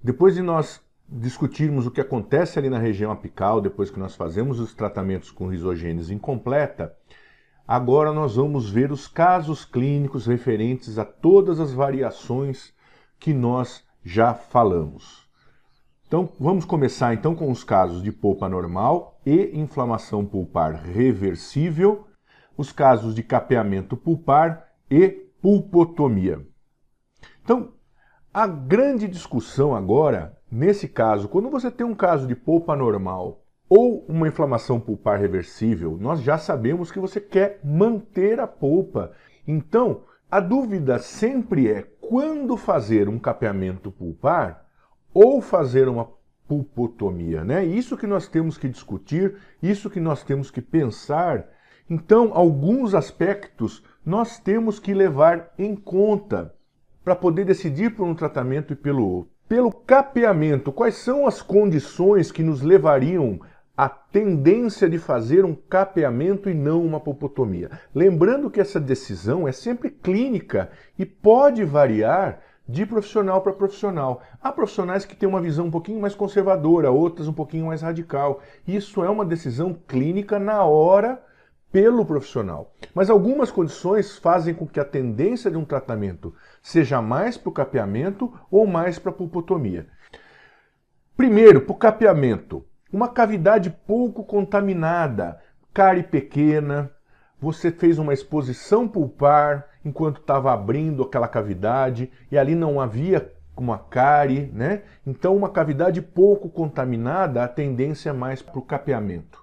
Depois de nós discutirmos o que acontece ali na região apical, depois que nós fazemos os tratamentos com risogênese incompleta, agora nós vamos ver os casos clínicos referentes a todas as variações que nós já falamos. Então, vamos começar então com os casos de polpa normal e inflamação pulpar reversível, os casos de capeamento pulpar e pulpotomia. Então, a grande discussão agora, nesse caso, quando você tem um caso de polpa normal ou uma inflamação pulpar reversível, nós já sabemos que você quer manter a polpa. Então, a dúvida sempre é quando fazer um capeamento pulpar ou fazer uma pulpotomia, né? Isso que nós temos que discutir, isso que nós temos que pensar. Então, alguns aspectos nós temos que levar em conta para poder decidir por um tratamento e pelo outro. Pelo capeamento, quais são as condições que nos levariam à tendência de fazer um capeamento e não uma pulpotomia? Lembrando que essa decisão é sempre clínica e pode variar de profissional para profissional. Há profissionais que têm uma visão um pouquinho mais conservadora, outras um pouquinho mais radical. Isso é uma decisão clínica na hora pelo profissional. Mas algumas condições fazem com que a tendência de um tratamento seja mais para o capeamento ou mais para a pulpotomia. Primeiro, para o capeamento, uma cavidade pouco contaminada, cárie pequena, você fez uma exposição pulpar enquanto estava abrindo aquela cavidade e ali não havia uma cárie, né? Então uma cavidade pouco contaminada, a tendência é mais para o capeamento.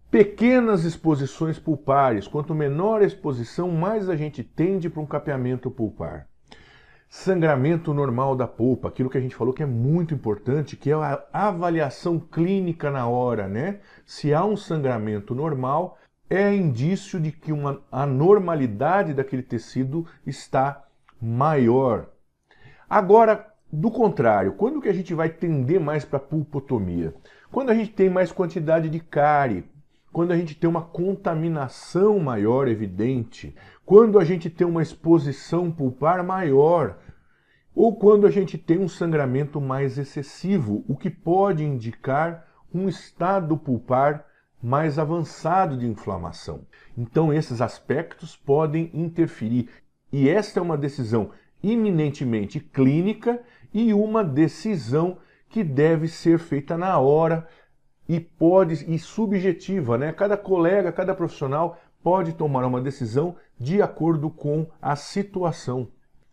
Pequenas exposições pulpares, quanto menor a exposição, mais a gente tende para um capeamento pulpar. Sangramento normal da polpa, aquilo que a gente falou que é muito importante, que é a avaliação clínica na hora, né? Se há um sangramento normal, é indício de que a normalidade daquele tecido está maior. Agora, do contrário, quando que a gente vai tender mais para a pulpotomia? Quando a gente tem mais quantidade de cárie, quando a gente tem uma contaminação maior evidente, quando a gente tem uma exposição pulpar maior, ou quando a gente tem um sangramento mais excessivo, o que pode indicar um estado pulpar mais avançado de inflamação. Então esses aspectos podem interferir. E esta é uma decisão eminentemente clínica e uma decisão que deve ser feita na hora e subjetiva, né? Cada colega, cada profissional pode tomar uma decisão de acordo com a situação.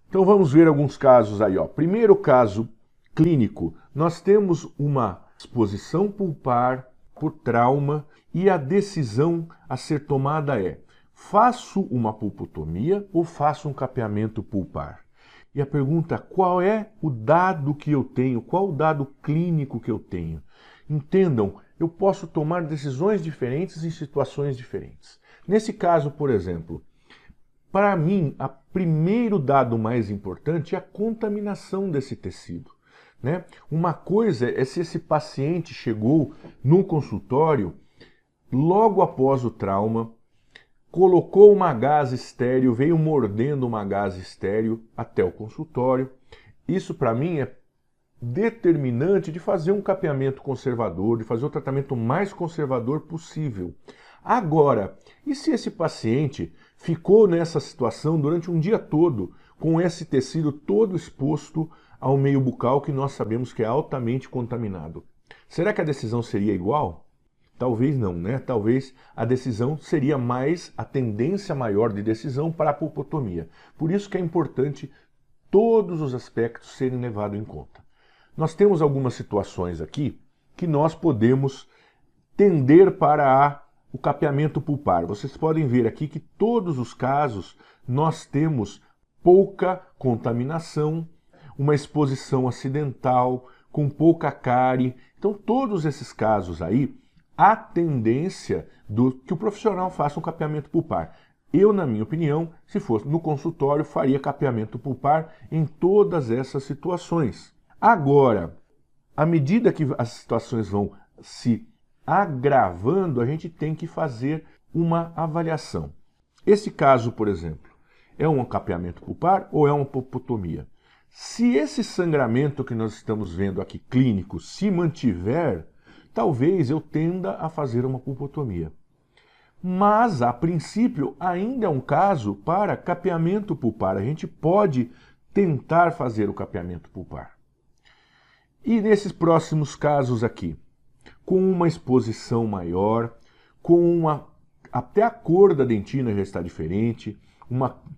Então vamos ver alguns casos aí, ó. Primeiro caso clínico, nós temos uma exposição pulpar por trauma e a decisão a ser tomada é: faço uma pulpotomia ou faço um capeamento pulpar? E a pergunta: qual é o dado que eu tenho? Qual o dado clínico que eu tenho? Entendam, eu posso tomar decisões diferentes em situações diferentes. Nesse caso, por exemplo, para mim, o primeiro dado mais importante é a contaminação desse tecido, né? Uma coisa é se esse paciente chegou no consultório logo após o trauma, colocou uma gaze estéril, veio mordendo uma gaze estéril até o consultório. Isso para mim é determinante de fazer um capeamento conservador, de fazer o tratamento mais conservador possível. Agora, e se esse paciente ficou nessa situação durante um dia todo, com esse tecido todo exposto ao meio bucal que nós sabemos que é altamente contaminado? Será que a decisão seria igual? Talvez não, né? Talvez a decisão seria mais, a tendência maior de decisão para a pulpotomia. Por isso que é importante todos os aspectos serem levados em conta. Nós temos algumas situações aqui que nós podemos tender para o capeamento pulpar. Vocês podem ver aqui que todos os casos nós temos pouca contaminação, uma exposição acidental, com pouca cárie. Então todos esses casos aí, a tendência que o profissional faça um capeamento pulpar. Eu, na minha opinião, se fosse no consultório, faria capeamento pulpar em todas essas situações. Agora, à medida que as situações vão se agravando, a gente tem que fazer uma avaliação. Esse caso, por exemplo, é um capeamento pulpar ou é uma pulpotomia? Se esse sangramento que nós estamos vendo aqui clínico se mantiver, talvez eu tenda a fazer uma pulpotomia. Mas, a princípio, ainda é um caso para capeamento pulpar. A gente pode tentar fazer o capeamento pulpar. E nesses próximos casos aqui, com uma exposição maior, até a cor da dentina já está diferente,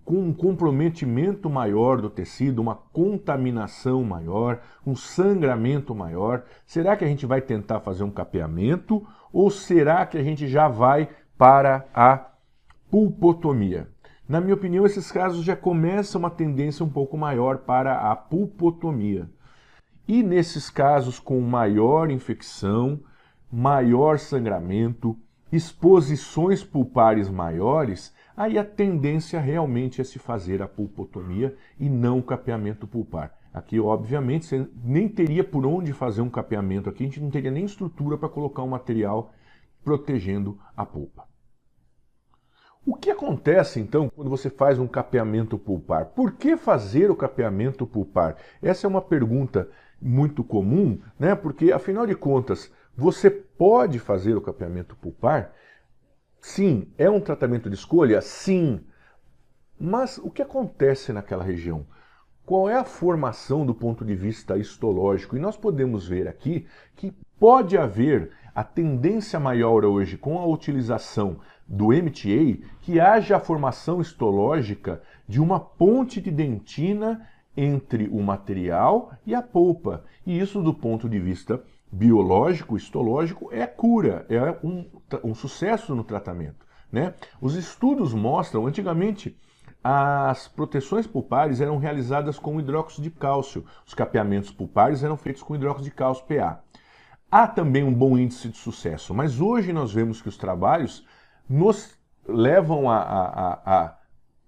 com um comprometimento maior do tecido, uma contaminação maior, um sangramento maior, será que a gente vai tentar fazer um capeamento ou será que a gente já vai para a pulpotomia? Na minha opinião, esses casos já começam uma tendência um pouco maior para a pulpotomia. E nesses casos com maior infecção, maior sangramento, exposições pulpares maiores, aí a tendência realmente é se fazer a pulpotomia e não o capeamento pulpar. Aqui, obviamente, você nem teria por onde fazer um capeamento aqui, a gente não teria nem estrutura para colocar um material protegendo a polpa. O que acontece, então, quando você faz um capeamento pulpar? Por que fazer o capeamento pulpar? Essa é uma pergunta muito comum, né? Porque, afinal de contas, você pode fazer o capeamento pulpar? Sim. É um tratamento de escolha? Sim. Mas o que acontece naquela região? Qual é a formação do ponto de vista histológico? E nós podemos ver aqui que pode haver a tendência maior hoje com a utilização do MTA, que haja a formação histológica de uma ponte de dentina entre o material e a polpa. E isso, do ponto de vista biológico, histológico, é cura, é um sucesso no tratamento, né? Os estudos mostram, antigamente, as proteções pulpares eram realizadas com hidróxido de cálcio. Os capeamentos pulpares eram feitos com hidróxido de cálcio, PA. Há também um bom índice de sucesso, mas hoje nós vemos que os trabalhos nos levam a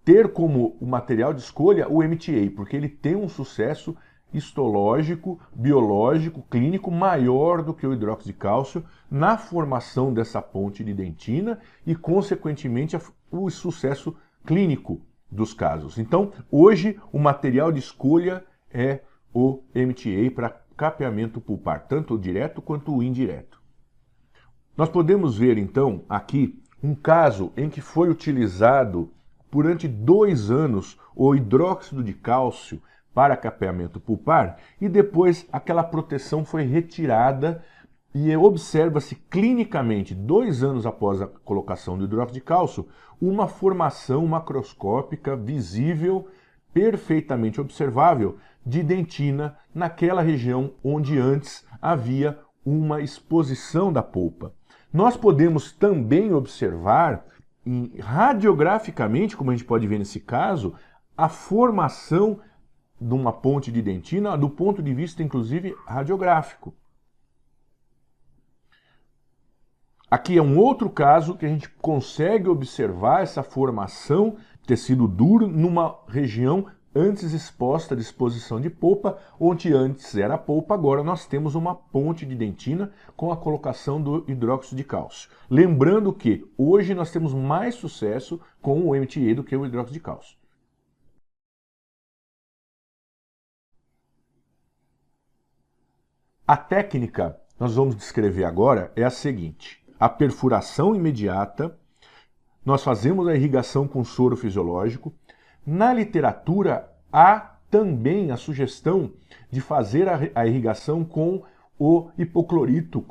ter como o material de escolha o MTA, porque ele tem um sucesso histológico, biológico, clínico maior do que o hidróxido de cálcio na formação dessa ponte de dentina e, consequentemente, o sucesso clínico dos casos. Então, hoje, o material de escolha é o MTA para capeamento pulpar, tanto o direto quanto o indireto. Nós podemos ver, então, aqui um caso em que foi utilizado durante 2 anos o hidróxido de cálcio para capeamento pulpar e depois aquela proteção foi retirada e observa-se clinicamente, 2 anos após a colocação do hidróxido de cálcio, uma formação macroscópica visível, perfeitamente observável, de dentina naquela região onde antes havia uma exposição da polpa. Nós podemos também observar, radiograficamente, como a gente pode ver nesse caso, a formação de uma ponte de dentina do ponto de vista, inclusive, radiográfico. Aqui é um outro caso que a gente consegue observar essa formação de tecido duro numa região antes exposta de exposição de polpa, onde antes era a polpa, agora nós temos uma ponte de dentina com a colocação do hidróxido de cálcio. Lembrando que hoje nós temos mais sucesso com o MTA do que o hidróxido de cálcio. A técnica, nós vamos descrever agora, é a seguinte. A perfuração imediata, nós fazemos a irrigação com soro fisiológico. Na literatura, há também a sugestão de fazer a irrigação com o hipoclorito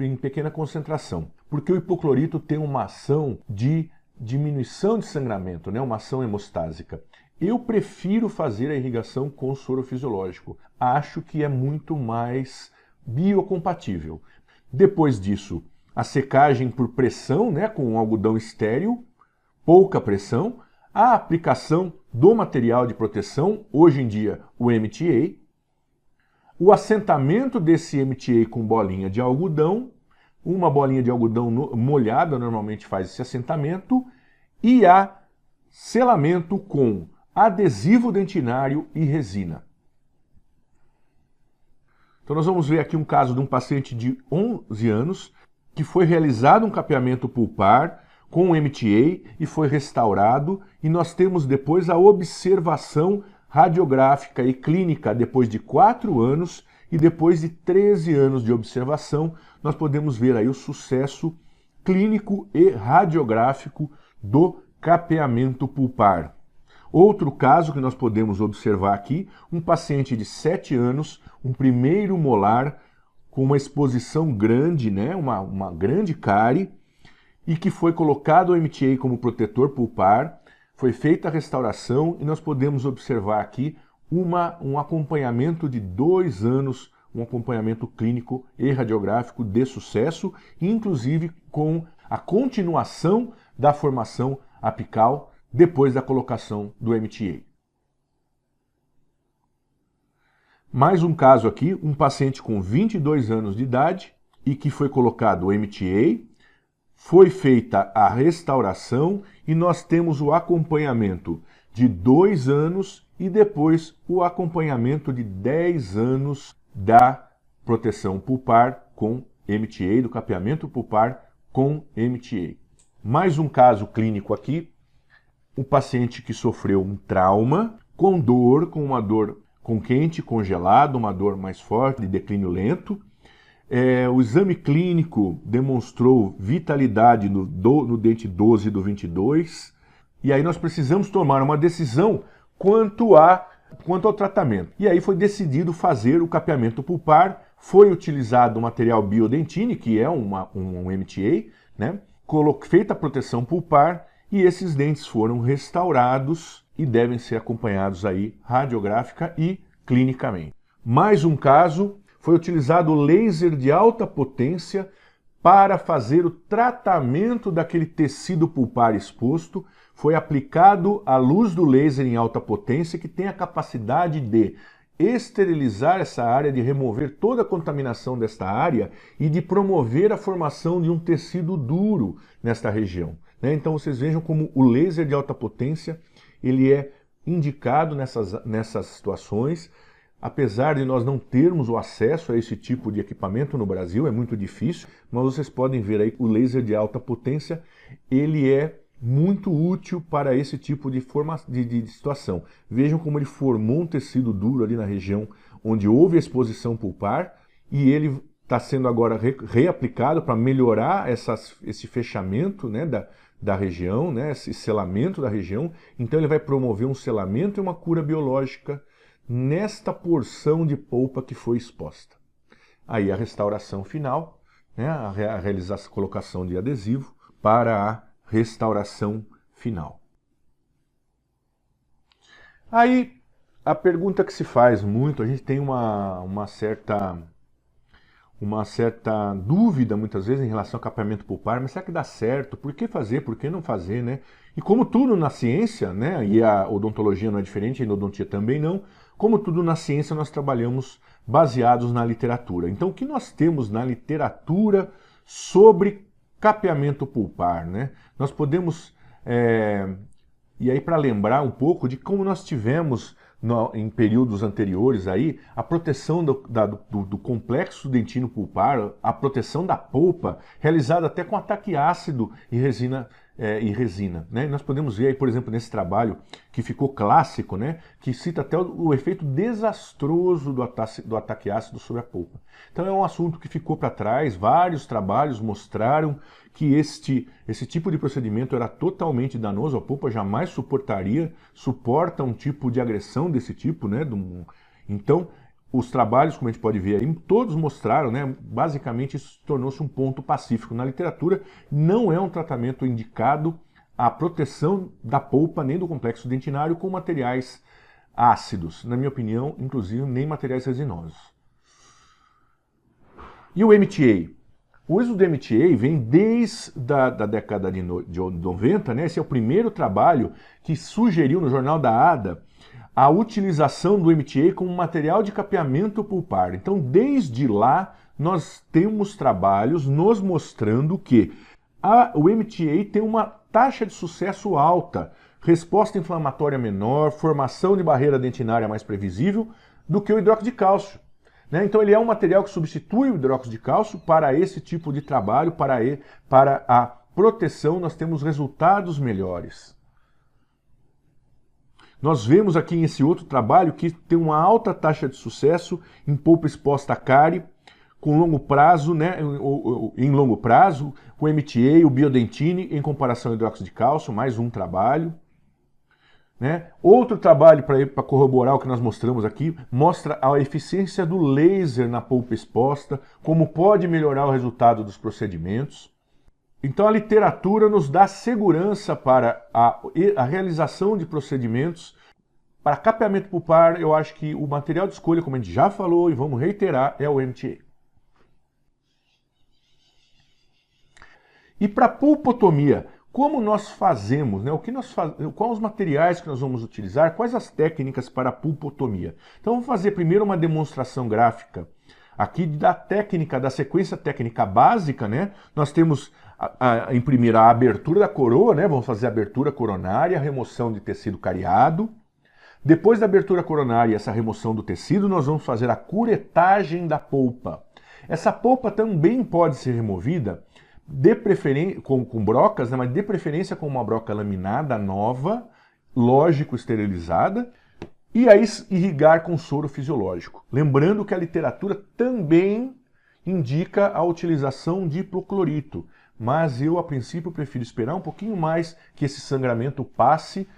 em pequena concentração, porque o hipoclorito tem uma ação de diminuição de sangramento, né? Uma ação hemostásica. Eu prefiro fazer a irrigação com soro fisiológico. Acho que é muito mais biocompatível. Depois disso, a secagem por pressão, né, com um algodão estéril, pouca pressão, a aplicação do material de proteção, hoje em dia o MTA, o assentamento desse MTA com bolinha de algodão, uma bolinha de algodão molhada normalmente faz esse assentamento, e a selamento com adesivo dentinário e resina. Então nós vamos ver aqui um caso de um paciente de 11 anos que foi realizado um capeamento pulpar com o MTA e foi restaurado, e nós temos depois a observação radiográfica e clínica depois de 4 anos e depois de 13 anos de observação, nós podemos ver aí o sucesso clínico e radiográfico do capeamento pulpar. Outro caso que nós podemos observar aqui, um paciente de 7 anos, um primeiro molar com uma exposição grande, né, uma grande cárie, e que foi colocado o MTA como protetor pulpar, foi feita a restauração e nós podemos observar aqui um acompanhamento de 2 anos, um acompanhamento clínico e radiográfico de sucesso, inclusive com a continuação da formação apical depois da colocação do MTA. Mais um caso aqui, um paciente com 22 anos de idade e que foi colocado o MTA, foi feita a restauração e nós temos o acompanhamento de 2 anos e depois o acompanhamento de 10 anos da proteção pulpar com MTA, do capeamento pulpar com MTA. Mais um caso clínico aqui, um paciente que sofreu um trauma com dor, com uma dor com quente, congelado, uma dor mais forte, de declínio lento. O exame clínico demonstrou vitalidade no dente 12 do 22. E aí nós precisamos tomar uma decisão quanto ao tratamento. E aí foi decidido fazer o capeamento pulpar, foi utilizado o material Biodentine, que é um MTA, né? Feita a proteção pulpar, e esses dentes foram restaurados e devem ser acompanhados aí radiográfica e clinicamente. Mais um caso, foi utilizado o laser de alta potência para fazer o tratamento daquele tecido pulpar exposto. Foi aplicado a luz do laser em alta potência, que tem a capacidade de esterilizar essa área, de remover toda a contaminação desta área e de promover a formação de um tecido duro nesta região. Então vocês vejam como o laser de alta potência ele é indicado nessas situações. Apesar de nós não termos o acesso a esse tipo de equipamento no Brasil, é muito difícil, mas vocês podem ver aí que o laser de alta potência ele é muito útil para esse tipo de situação. Vejam como ele formou um tecido duro ali na região onde houve a exposição pulpar e ele está sendo agora reaplicado para melhorar esse fechamento, né, da região, né, esse selamento da região. Então ele vai promover um selamento e uma cura biológica nesta porção de polpa que foi exposta. Aí a restauração final, né, a colocação de adesivo para a restauração final. Aí a pergunta que se faz muito, a gente tem uma certa dúvida muitas vezes em relação ao capeamento pulpar, mas será que dá certo? Por que fazer? Por que não fazer, né? E como tudo na ciência, né, e a odontologia não é diferente, a endodontia também não, como tudo na ciência nós trabalhamos baseados na literatura. Então o que nós temos na literatura sobre capeamento pulpar, né? Nós podemos, e aí para lembrar um pouco de como nós tivemos em períodos anteriores aí, a proteção do complexo dentino pulpar, a proteção da polpa, realizada até com ataque ácido e resina, né? Nós podemos ver aí, por exemplo, nesse trabalho que ficou clássico, né? Que cita até o efeito desastroso do ataque ácido sobre a polpa. Então é um assunto que ficou para trás, vários trabalhos mostraram que esse tipo de procedimento era totalmente danoso, a polpa jamais suporta um tipo de agressão desse tipo, né? Então, os trabalhos, como a gente pode ver aí, todos mostraram, né? Basicamente isso tornou-se um ponto pacífico. Na literatura, não é um tratamento indicado à proteção da polpa nem do complexo dentinário com materiais ácidos, na minha opinião, inclusive nem materiais resinosos. E o MTA? O uso do MTA vem desde a década de 90, né? Esse é o primeiro trabalho que sugeriu no Jornal da ADA a utilização do MTA como material de capeamento pulpar. Então, desde lá, nós temos trabalhos nos mostrando que o MTA tem uma taxa de sucesso alta, resposta inflamatória menor, formação de barreira dentinária mais previsível do que o hidróxido de cálcio. Então ele é um material que substitui o hidróxido de cálcio para esse tipo de trabalho, para a proteção nós temos resultados melhores. Nós vemos aqui nesse outro trabalho que tem uma alta taxa de sucesso em polpa exposta a cárie, com longo prazo, né, em longo prazo, com MTA, o biodentine, em comparação ao hidróxido de cálcio, mais um trabalho. Né? Outro trabalho para corroborar o que nós mostramos aqui, mostra a eficiência do laser na polpa exposta, como pode melhorar o resultado dos procedimentos. Então a literatura nos dá segurança para a realização de procedimentos. Para capeamento pulpar, eu acho que o material de escolha, como a gente já falou e vamos reiterar, é o MTA. E para pulpotomia, como nós fazemos, né? Quais os materiais que nós vamos utilizar, quais as técnicas para a pulpotomia? Então vamos fazer primeiro uma demonstração gráfica aqui da técnica, da sequência técnica básica, né? Nós temos em primeiro a abertura da coroa, né? Vamos fazer a abertura coronária, remoção de tecido cariado. Depois da abertura coronária e essa remoção do tecido, nós vamos fazer a curetagem da polpa. Essa polpa também pode ser removida de preferência com brocas, né, mas de preferência com uma broca laminada nova, lógico, esterilizada, e aí irrigar com soro fisiológico. Lembrando que a literatura também indica a utilização de hipoclorito, mas eu a princípio prefiro esperar um pouquinho mais que esse sangramento passe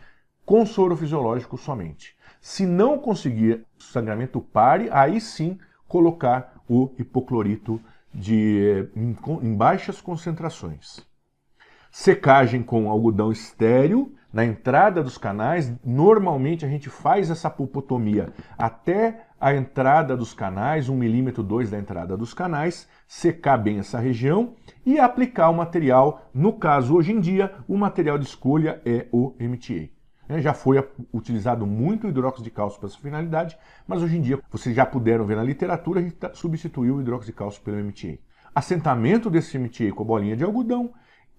com soro fisiológico somente. Se não conseguir o sangramento pare, aí sim colocar o hipoclorito em baixas concentrações. Secagem com algodão estéril na entrada dos canais. Normalmente a gente faz essa pulpotomia até a entrada dos canais, 1 milímetro, 2 da entrada dos canais, secar bem essa região e aplicar o material. No caso, hoje em dia, o material de escolha é o MTA. Já foi utilizado muito o hidróxido de cálcio para essa finalidade, mas hoje em dia, vocês já puderam ver na literatura, a gente substituiu o hidróxido de cálcio pelo MTA. Assentamento desse MTA com a bolinha de algodão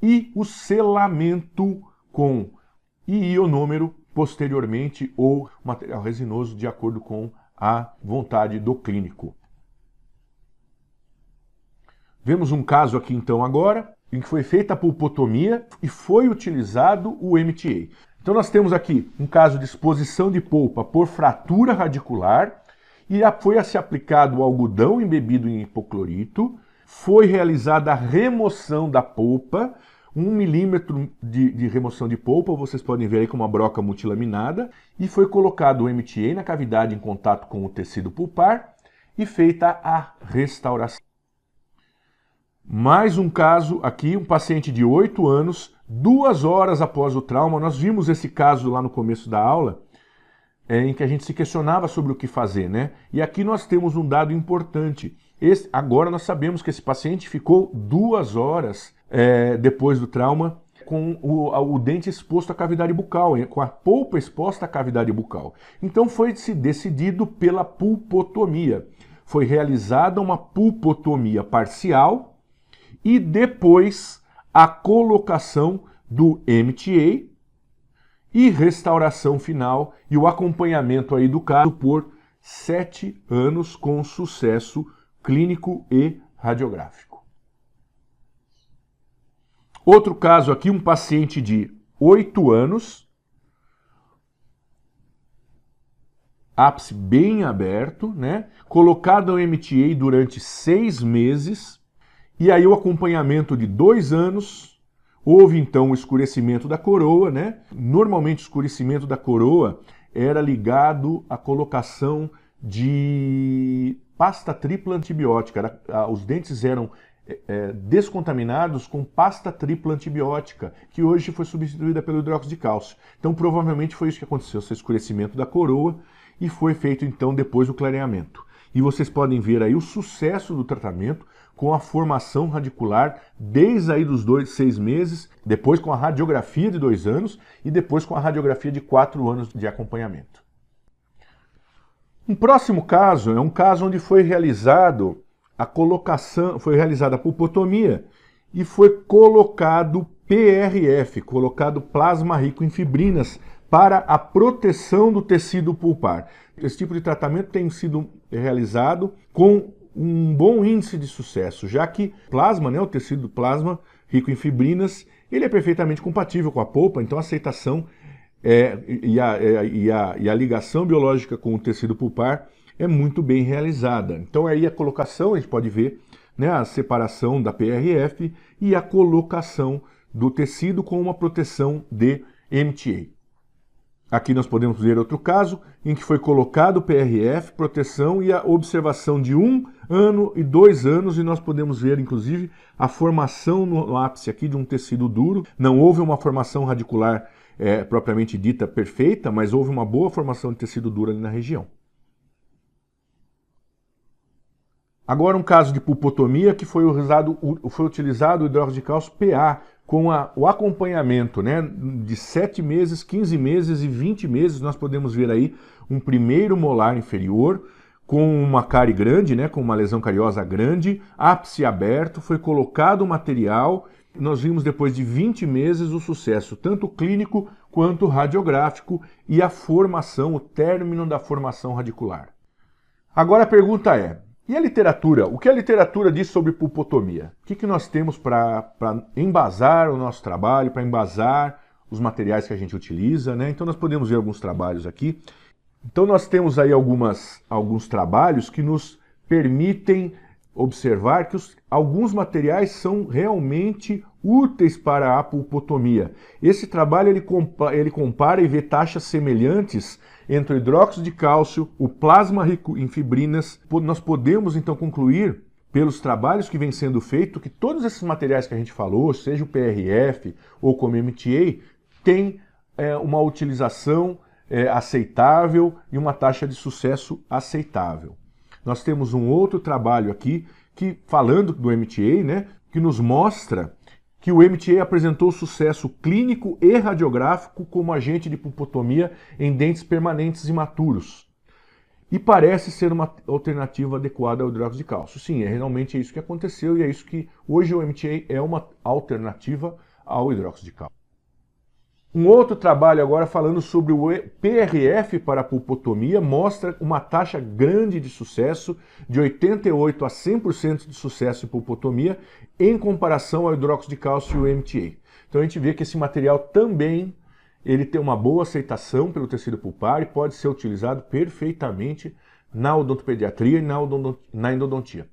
e o selamento com ionômero posteriormente ou material resinoso de acordo com a vontade do clínico. Vemos um caso aqui então agora, em que foi feita a pulpotomia e foi utilizado o MTA. Então nós temos aqui um caso de exposição de polpa por fratura radicular e foi a se aplicado o algodão embebido em hipoclorito, foi realizada a remoção da polpa, 1 milímetro de remoção de polpa, vocês podem ver aí com uma broca multilaminada, e foi colocado o MTA na cavidade em contato com o tecido pulpar e feita a restauração. Mais um caso aqui, um paciente de 8 anos, 2 horas após o trauma. Nós vimos esse caso lá no começo da aula, em que a gente se questionava sobre o que fazer, né? E aqui nós temos um dado importante. Agora nós sabemos que esse paciente ficou 2 horas depois do trauma com o dente exposto à cavidade bucal, com a polpa exposta à cavidade bucal. Então foi-se decidido pela pulpotomia. Foi realizada uma pulpotomia parcial e depois a colocação do MTA e restauração final e o acompanhamento aí do caso por 7 anos com sucesso clínico e radiográfico. Outro caso aqui, um paciente de 8 anos, ápice bem aberto, né? Colocado ao MTA durante 6 meses, e aí o acompanhamento de 2 anos, houve então o escurecimento da coroa, né? Normalmente o escurecimento da coroa era ligado à colocação de pasta tripla antibiótica. Os dentes eram descontaminados com pasta tripla antibiótica, que hoje foi substituída pelo hidróxido de cálcio. Então provavelmente foi isso que aconteceu, esse escurecimento da coroa, e foi feito então depois o clareamento. E vocês podem ver aí o sucesso do tratamento com a formação radicular desde aí dos 6 meses, depois com a radiografia de 2 anos e depois com a radiografia de 4 anos de acompanhamento. Um próximo caso é um caso onde foi realizada a pulpotomia e foi colocado PRF, colocado plasma rico em fibrinas para a proteção do tecido pulpar. Esse tipo de tratamento tem sido realizado com um bom índice de sucesso, já que plasma, né, o tecido plasma rico em fibrinas, ele é perfeitamente compatível com a polpa, então a aceitação e a ligação biológica com o tecido pulpar é muito bem realizada. Então aí a colocação, a gente pode ver, né, a separação da PRF e a colocação do tecido com uma proteção de MTA. Aqui nós podemos ver outro caso em que foi colocado o PRF, proteção e a observação de 1 ano e 2 anos, e nós podemos ver inclusive a formação no ápice aqui de um tecido duro. Não houve uma formação radicular propriamente dita perfeita, mas houve uma boa formação de tecido duro ali na região. Agora um caso de pulpotomia que foi utilizado o hidróxido de cálcio PA com o acompanhamento, né, de 7 meses, 15 meses e 20 meses. Nós podemos ver aí um primeiro molar inferior com uma cárie grande, né, com uma lesão cariosa grande, ápice aberto, foi colocado o material. Nós vimos depois de 20 meses o sucesso tanto clínico quanto radiográfico e a formação, o término da formação radicular. Agora a pergunta é: e a literatura? O que a literatura diz sobre pulpotomia? O que nós temos para embasar o nosso trabalho, para embasar os materiais que a gente utiliza, né? Então nós podemos ver alguns trabalhos aqui. Então nós temos aí alguns trabalhos que nos permitem observar que alguns materiais são realmente úteis para a pulpotomia. Esse trabalho ele compara e vê taxas semelhantes entre o hidróxido de cálcio, o plasma rico em fibrinas. Nós podemos então concluir, pelos trabalhos que vêm sendo feitos, que todos esses materiais que a gente falou, seja o PRF ou como MTA, têm uma utilização aceitável e uma taxa de sucesso aceitável. Nós temos um outro trabalho aqui, falando do MTA, né, que nos mostra que o MTA apresentou sucesso clínico e radiográfico como agente de pulpotomia em dentes permanentes imaturos. E parece ser uma alternativa adequada ao hidróxido de cálcio. Sim, realmente isso que aconteceu e é isso que hoje o MTA é uma alternativa ao hidróxido de cálcio. Um outro trabalho agora falando sobre o PRF para pulpotomia mostra uma taxa grande de sucesso, de 88% a 100% de sucesso em pulpotomia, em comparação ao hidróxido de cálcio e o MTA. Então a gente vê que esse material também ele tem uma boa aceitação pelo tecido pulpar e pode ser utilizado perfeitamente na odontopediatria e na endodontia.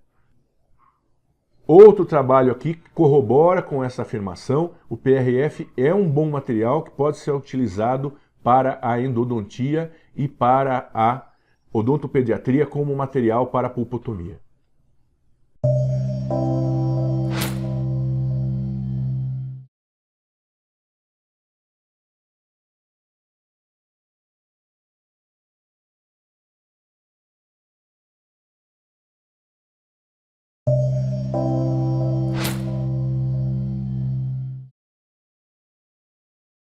Outro trabalho aqui que corrobora com essa afirmação: o PRF é um bom material que pode ser utilizado para a endodontia e para a odontopediatria como material para a pulpotomia.